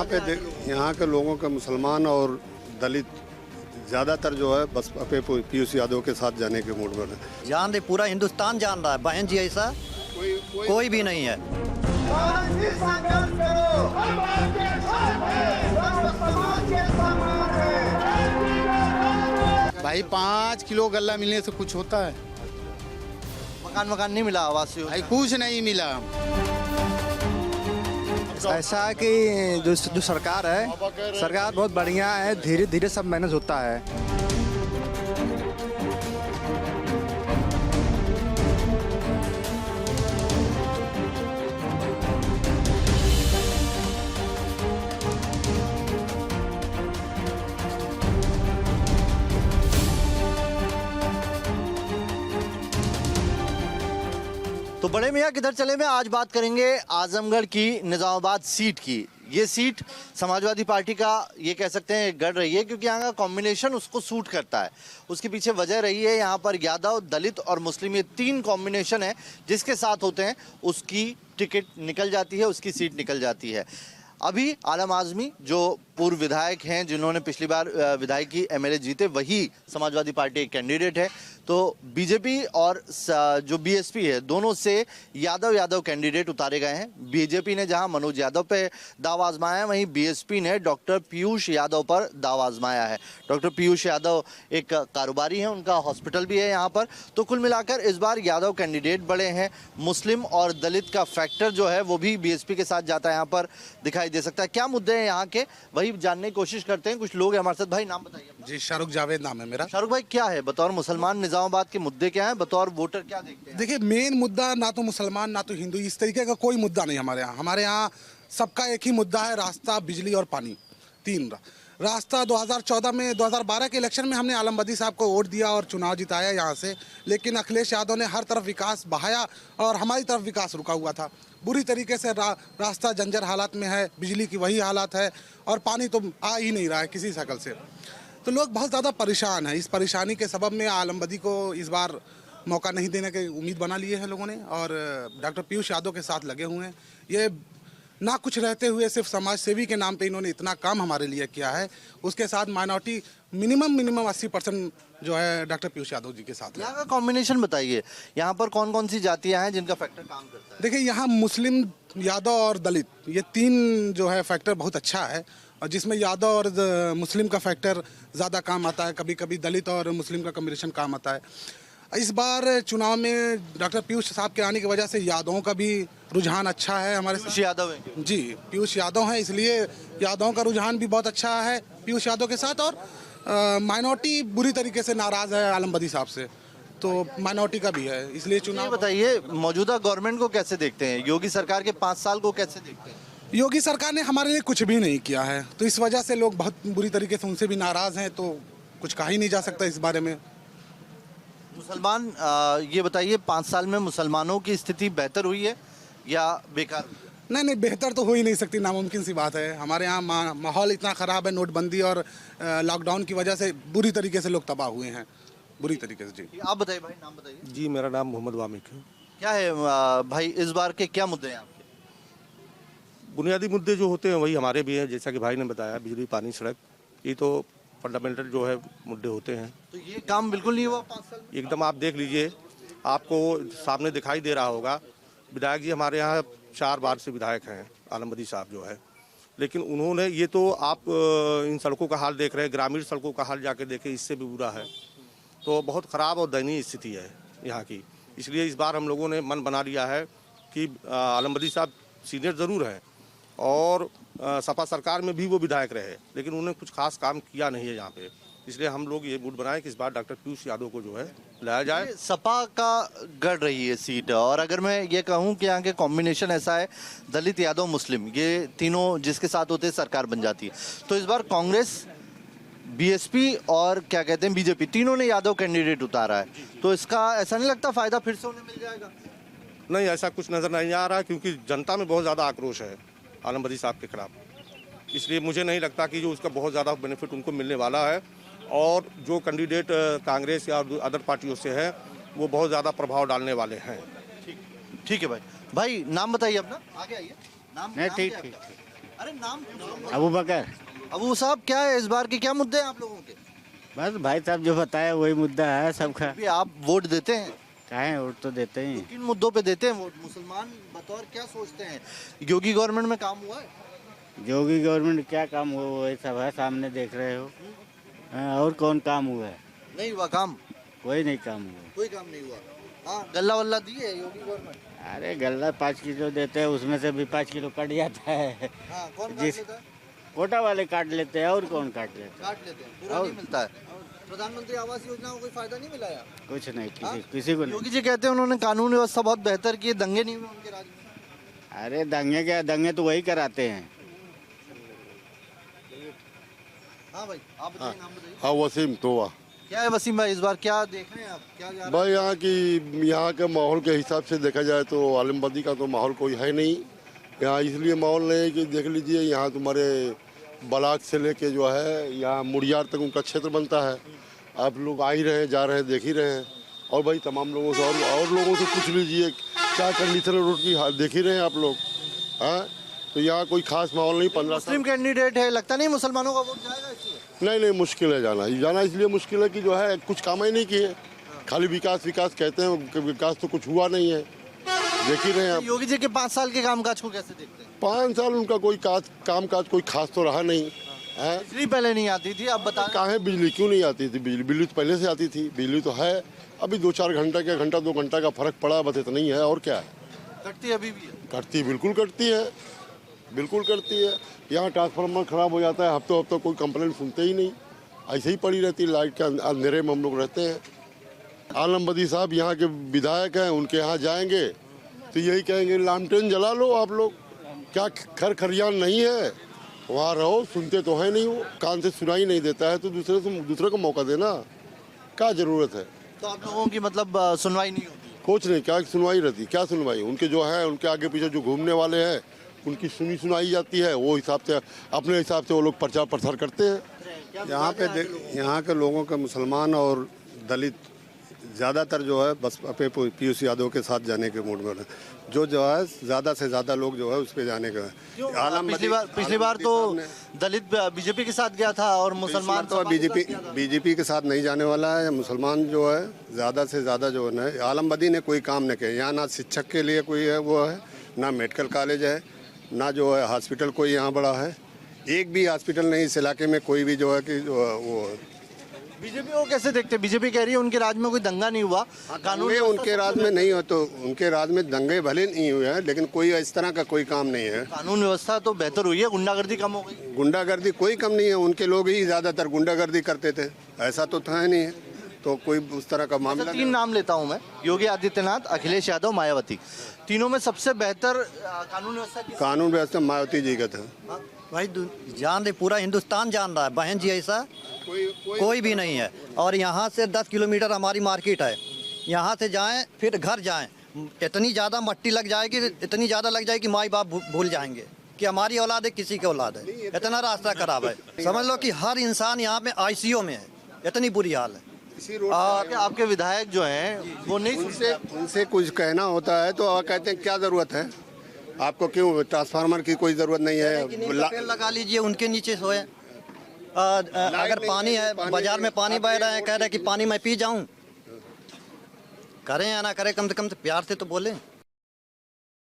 यहाँ के लोगों के मुसलमान और दलित ज़्यादातर जो है बसपा पे पीयूष यादव के साथ जाने के मूड में है। जान दे, पूरा हिंदुस्तान जान रहा है, बहन जी ऐसा कोई भी नहीं है। भाई 5 किलो गल्ला मिलने से कुछ होता है? मकान नहीं मिला, आवास से भाई कुछ नहीं मिला। ऐसा है कि जो सरकार है, सरकार बहुत बढ़िया है, धीरे धीरे सब मैनेज होता है। तो बड़े मियाँ किधर चले में आज बात करेंगे आजमगढ़ की निजामाबाद सीट की। ये सीट समाजवादी पार्टी का ये कह सकते हैं गढ़ रही है, क्योंकि यहाँ का कॉम्बिनेशन उसको सूट करता है। उसके पीछे वजह रही है यहाँ पर यादव, दलित और मुस्लिम, ये 3 कॉम्बिनेशन है जिसके साथ होते हैं उसकी टिकट निकल जाती है, उसकी सीट निकल जाती है। अभी आलम आजमी जो पूर्व विधायक हैं, जिन्होंने पिछली बार विधायकी एमएलए जीते, वही समाजवादी पार्टी के कैंडिडेट है। तो बीजेपी और जो बीएसपी है, दोनों से यादव कैंडिडेट उतारे गए हैं। बीजेपी ने जहां मनोज यादव पे दावा आजमाया है, वहीं बीएसपी ने डॉक्टर पीयूष यादव पर दावा आजमाया है। डॉक्टर पीयूष यादव एक कारोबारी हैं, उनका हॉस्पिटल भी है यहाँ पर। तो कुल मिलाकर इस बार यादव कैंडिडेट बड़े हैं। मुस्लिम और दलित का फैक्टर जो है वो भी बीएसपी के साथ जाता है, यहाँ पर दिखाई दे सकता है। क्या मुद्दे हैं यहाँ के, वही जानने की कोशिश करते हैं। कुछ लोग हैं हमारे साथ। भाई नाम बताइए। जी, शाहरुख जावेद नाम है मेरा। शाहरुख भाई, क्या है बतौर मुसलमान निजामाबाद के मुद्दे क्या हैं, बतौर वोटर क्या देखते हैं? देखिए, मेन मुद्दा ना तो मुसलमान ना तो हिंदू, इस तरीके का कोई मुद्दा नहीं हमारे यहाँ। हमारे यहाँ सबका एक ही मुद्दा है, रास्ता, बिजली और पानी। 3 रास्ता 2012 के इलेक्शन में हमने आलम बदी साहब को वोट दिया और चुनाव जिताया यहाँ से, लेकिन अखिलेश यादव ने हर तरफ विकास बहाया और हमारी तरफ विकास रुका हुआ था। बुरी तरीके से रास्ता जंजर हालात में है, बिजली की वही हालात है और पानी तो आ ही नहीं रहा है किसी शक्ल से। तो लोग बहुत ज़्यादा परेशान हैं। इस परेशानी के सबब में आलम बदी को इस बार मौका नहीं देने की उम्मीद बना लिए हैं लोगों ने और डॉक्टर पीयूष यादव के साथ लगे हुए हैं। ये ना कुछ रहते हुए सिर्फ समाज सेवी के नाम पे इन्होंने इतना काम हमारे लिए किया है। उसके साथ माइनॉरिटी मिनिमम 80% जो है डॉक्टर पीयूष यादव जी के साथ है। यहाँ का कॉम्बिनेशन बताइए, यहाँ पर कौन कौन सी जातियाँ हैं जिनका फैक्टर काम करता है? देखिए, यहाँ मुस्लिम, यादव और दलित, ये 3 जो है फैक्टर बहुत अच्छा है, और जिसमें यादव और मुस्लिम का फैक्टर ज़्यादा काम आता है। कभी कभी दलित और मुस्लिम का कॉम्बिनेशन काम आता है। इस बार चुनाव में डॉक्टर पीयूष साहब के आने की वजह से यादवों का भी रुझान अच्छा है हमारे साथ। यादव है जी, पीयूष यादव हैं, इसलिए यादवों का रुझान भी बहुत अच्छा है पीयूष यादव के साथ। और माइनॉरिटी बुरी तरीके से नाराज़ है आलम बदी साहब से, तो माइनॉरिटी का भी है, इसलिए चुनाव। बताइए, मौजूदा गवर्नमेंट को कैसे देखते हैं, योगी सरकार के 5 साल को कैसे देखते हैं? योगी सरकार ने हमारे लिए कुछ भी नहीं किया है, तो इस वजह से लोग बहुत बुरी तरीके से उनसे भी नाराज़ हैं। तो कुछ कहा ही नहीं जा सकता इस बारे में। मुसलमान, ये बताइए, 5 साल में मुसलमानों की स्थिति बेहतर हुई है या बेकार? नहीं, बेहतर तो हो ही नहीं सकती, नामुमकिन सी बात है। हमारे यहाँ माहौल इतना ख़राब है, नोटबंदी और लॉकडाउन की वजह से बुरी तरीके से लोग तबाह हुए हैं, बुरी तरीके से। जी, आप बताइए भाई, नाम बताइए। जी, मेरा नाम मोहम्मद वामिक है। क्या है भाई, इस बार के क्या मुद्दे हैं आपके? बुनियादी मुद्दे जो होते हैं वही हमारे भी हैं, जैसा कि भाई ने बताया, बिजली, पानी, सड़क, ये तो फंडामेंटल जो है मुद्दे होते हैं। तो ये काम बिल्कुल नहीं हुआ 5 साल में? एकदम। आप देख लीजिए, आपको सामने दिखाई दे रहा होगा, विधायक जी हमारे यहाँ 4 बार से विधायक हैं, आलम बदी साहब जो है, लेकिन उन्होंने ये तो आप इन सड़कों का हाल देख रहे हैं, ग्रामीण सड़कों का हाल जाके देखें, इससे भी बुरा है। तो बहुत ख़राब और दयनीय स्थिति है यहाँ की। इसलिए इस बार हम लोगों ने मन बना लिया है कि आलम बदी साहब सीनियर ज़रूर हैं और सपा सरकार में भी वो विधायक रहे, लेकिन उन्होंने कुछ खास काम किया नहीं है यहाँ पे। इसलिए हम लोग ये मूड बनाए कि इस बार डॉक्टर पीयूष यादव को जो है लाया जाए। सपा का गढ़ रही है सीट, और अगर मैं ये कहूँ कि यहाँ के कॉम्बिनेशन ऐसा है, दलित, यादव, मुस्लिम, ये तीनों जिसके साथ होते हैं सरकार बन जाती है। तो इस बार कांग्रेस, बीएसपी और क्या कहते हैं बीजेपी, तीनों ने यादव कैंडिडेट उतारा है। तो इसका ऐसा नहीं लगता फायदा फिर से उन्हें मिल जाएगा? नहीं, ऐसा कुछ नज़र नहीं आ रहा, क्योंकि जनता में बहुत ज़्यादा आक्रोश है आलम बदी साहब के खिलाफ। इसलिए मुझे नहीं लगता कि जो उसका बहुत ज़्यादा बेनिफिट उनको मिलने वाला है, और जो कैंडिडेट कांग्रेस या अदर पार्टियों से है वो बहुत ज़्यादा प्रभाव डालने वाले हैं। ठीक है भाई। नाम बताइए अपना, आगे आइए। नाम नहीं, नाम ठीक क्या है ठीक आपका? अरे नाम अबू बकर। अबू साहब, क्या है इस बार के क्या मुद्दे हैं आप लोगों के? बस भाई साहब जो बताया वही मुद्दा है सबका। अभी आप वोट देते हैं, काहे वोट तो देते ही। किन मुद्दों पे देते हैं वोट? मुसलमान बतौर क्या सोचते हैं? योगी गवर्नमेंट में काम हुआ है? योगी गवर्नमेंट क्या काम हुआ वही सब है, सामने देख रहे हो। हाँ, और कौन काम हुआ है? नहीं हुआ काम, कोई नहीं काम हुआ। कोई काम नहीं हुआ। हाँ, गल्ला वल्ला दी है योगी गवर्नमेंट? अरे गल्ला 5 किलो देते हैं, उसमें से भी 5 किलो कट जाता है। हाँ, कौन काट जिस लेता है? कोटा वाले काट लेते हैं, और कौन काट लेते काट लेते हैं, पूरा नहीं मिलता है। प्रधानमंत्री आवास योजना को कोई फायदा नहीं मिला यार? हैं? कुछ नहीं, हाँ? किसी को नहीं। योगी जी कहते हैं उन्होंने कानून व्यवस्था बहुत बेहतर की है, दंगे नहीं हुए उनके राज में। अरे दंगे क्या, दंगे तो वही कराते हैं। हाँ भाई, आप बताइए, नाम बताइए। हाँ, वसीम तोवा। क्या है वसीम भाई, इस बार क्या देख रहे हैं आप, क्या जा रहा है? भाई यहाँ के माहौल के हिसाब से देखा जाए तो आलमबदी का तो माहौल कोई है नहीं यहाँ। इसलिए माहौल नहीं है कि देख लीजिए यहाँ तुम्हारे बलाक से लेके जो है यहाँ मुड़ियार तक उनका क्षेत्र बनता है। आप लोग आ ही रहे हैं, जा रहे हैं, देख ही रहे हैं। और भाई तमाम लोगों से और लोगों से पूछ लीजिए क्या कंडीशन है रोड की, देख ही रहे हैं आप लोग। हाँ, तो यहाँ कोई खास माहौल नहीं। 15 मुस्लिम कैंडिडेट है, लगता नहीं मुसलमानों का वोट जाएगा इसलिए? नहीं, मुश्किल है जाना इसलिए मुश्किल है कि जो है कुछ काम ही नहीं किए, खाली विकास विकास कहते हैं कि विकास तो कुछ हुआ नहीं है। देख ही रहे हैं आप। योगी जी के 5 साल के कामकाज को कैसे देखते हैं? 5 साल उनका कोई कामकाज कोई खास तो रहा नहीं है। बिजली पहले नहीं आती थी, अब बताएं। काहे बिजली क्यों नहीं आती थी? बिजली तो पहले से आती थी, बिजली तो है। अभी 2-4 घंटा का 2 घंटा का फर्क पड़ा, बस इतना ही है। और क्या है? कटती अभी भी है? कटती बिल्कुल कटती है, बिल्कुल कटती है। यहाँ ट्रांसफार्मर खराब हो जाता है, हफ्तों कोई कंप्लेंट सुनते ही नहीं, ऐसे ही पड़ी रहती है। लाइट के अंधेरे में हम लोग रहते हैं। आलम बदी साहब यहाँ के विधायक हैं, उनके यहाँ जाएंगे तो यही कहेंगे लालटेन जला लो आप लोग, क्या खर खरियान नहीं है? वहाँ रहो, सुनते तो है नहीं, वो कान से सुनाई नहीं देता है तो दूसरे को मौका देना क्या जरूरत है? तो आप लोगों की मतलब सुनवाई नहीं होती? कुछ नहीं, क्या सुनवाई रहती, क्या सुनवाई? उनके जो है उनके आगे पीछे जो घूमने वाले हैं उनकी सुनाई जाती है, वो हिसाब से अपने हिसाब से वो लोग प्रचार प्रसार करते हैं। यहाँ के लोगों के मुसलमान और दलित ज़्यादातर जो है बस अपने पीयूष यादव के साथ जाने के मूड में जो है ज़्यादा से ज़्यादा लोग जो है उस पर जाने का। पिछली बार तो दलित बीजेपी के साथ गया था और मुसलमान तो बीजेपी के साथ नहीं जाने वाला है। मुसलमान जो है ज़्यादा से ज़्यादा जो है ना, आलमबदी ने कोई काम नहीं किया यहाँ। ना शिक्षक के लिए कोई है वो है, ना मेडिकल कॉलेज है, ना जो है हॉस्पिटल कोई यहाँ बड़ा है। एक भी हॉस्पिटल नहीं इस इलाके में कोई भी जो है कि वो। बीजेपी को कैसे देखते? बीजेपी कह रही है उनके राज में कोई दंगा नहीं हुआ, कानून उनके राज में नहीं हो तो उनके राज में दंगे भले नहीं हुए हैं, लेकिन कोई इस तरह का कोई काम नहीं है। कानून व्यवस्था तो बेहतर हुई है, गुंडागर्दी कम हो गई। गुंडागर्दी कोई कम नहीं है, उनके लोग ही ज़्यादातर गुंडागर्दी करते थे, ऐसा तो था नहीं है। तो कोई उस तरह का मामला 3 नाम लेता हूँ मैं, योगी आदित्यनाथ, अखिलेश यादव, मायावती। तीनों में सबसे बेहतर कानून व्यवस्था मायावती जी का था। भाई जान रहे, पूरा हिंदुस्तान जान रहा है, बहन जी ऐसा कोई भी नहीं है। और यहाँ से 10 किलोमीटर हमारी मार्केट है, यहाँ से जाएं फिर घर जाएं, इतनी ज़्यादा मट्टी लग जाएगी, इतनी ज़्यादा लग जाएगी माई बाप भूल जाएंगे कि हमारी औलाद है, किसी की औलाद है। इतना रास्ता खराब है, समझ लो कि हर इंसान यहाँ पे ICU में है, इतनी बुरी हाल है। आपके विधायक जो हैं वो नहीं, उनसे कुछ कहना होता है तो कहते हैं क्या ज़रूरत है आपको, क्यों ट्रांसफार्मर की कोई ज़रूरत नहीं है, पेड़ लगा लीजिए, उनके नीचे सोए। अगर पानी है, बाजार में पानी बह रहा है, कह रहे हैं कि पानी मैं पी जाऊं, करें या ना करें, कम से कम प्यार से तो बोले।